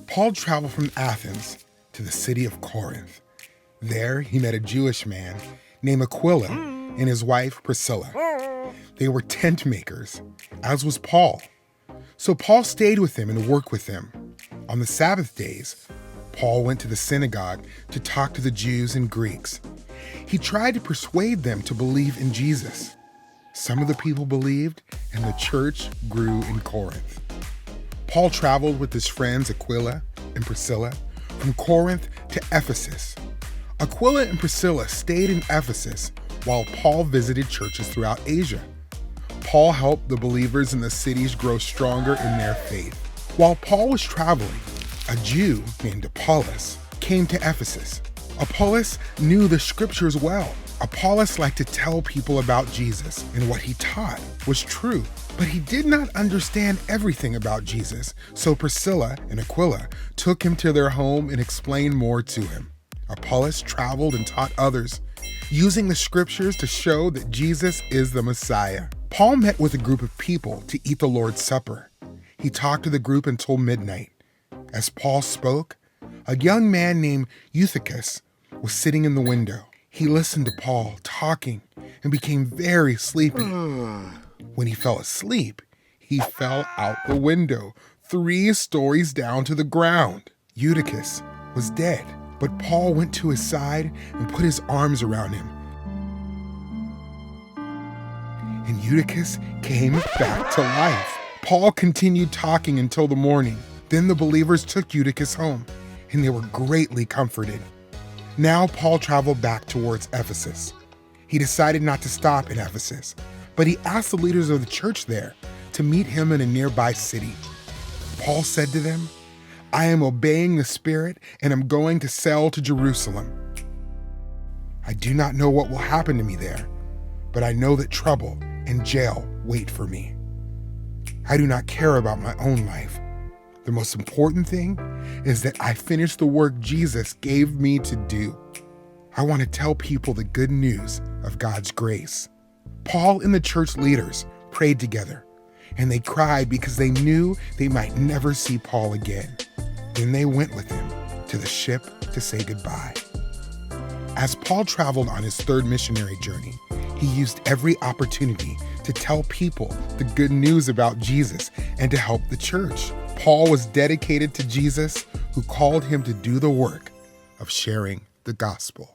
Paul traveled from Athens to the city of Corinth. There, he met a Jewish man named Aquila and his wife Priscilla. They were tent makers, as was Paul. So Paul stayed with them and worked with them. On the Sabbath days, Paul went to the synagogue to talk to the Jews and Greeks. He tried to persuade them to believe in Jesus. Some of the people believed, and the church grew in Corinth. Paul traveled with his friends Aquila and Priscilla from Corinth to Ephesus. Aquila and Priscilla stayed in Ephesus while Paul visited churches throughout Asia. Paul helped the believers in the cities grow stronger in their faith. While Paul was traveling, a Jew named Apollos came to Ephesus. Apollos knew the scriptures well. Apollos liked to tell people about Jesus, and what he taught was true. But he did not understand everything about Jesus, so Priscilla and Aquila took him to their home and explained more to him. Apollos traveled and taught others, using the scriptures to show that Jesus is the Messiah. Paul met with a group of people to eat the Lord's Supper. He talked to the group until midnight. As Paul spoke, a young man named Eutychus was sitting in the window. He listened to Paul talking and became very sleepy. When he fell asleep, he fell out the window, 3 stories down to the ground. Eutychus was dead, but Paul went to his side and put his arms around him. And Eutychus came back to life. Paul continued talking until the morning. Then the believers took Eutychus home, and they were greatly comforted. Now Paul traveled back towards Ephesus. He decided not to stop in Ephesus, but he asked the leaders of the church there to meet him in a nearby city. Paul said to them, "I am obeying the Spirit and am going to sail to Jerusalem. I do not know what will happen to me there, but I know that trouble and jail wait for me. I do not care about my own life. The most important thing is that I finish the work Jesus gave me to do. I want to tell people the good news of God's grace." Paul and the church leaders prayed together, and they cried because they knew they might never see Paul again. Then they went with him to the ship to say goodbye. As Paul traveled on his 3rd missionary journey, he used every opportunity to tell people the good news about Jesus and to help the church. Paul was dedicated to Jesus, who called him to do the work of sharing the gospel.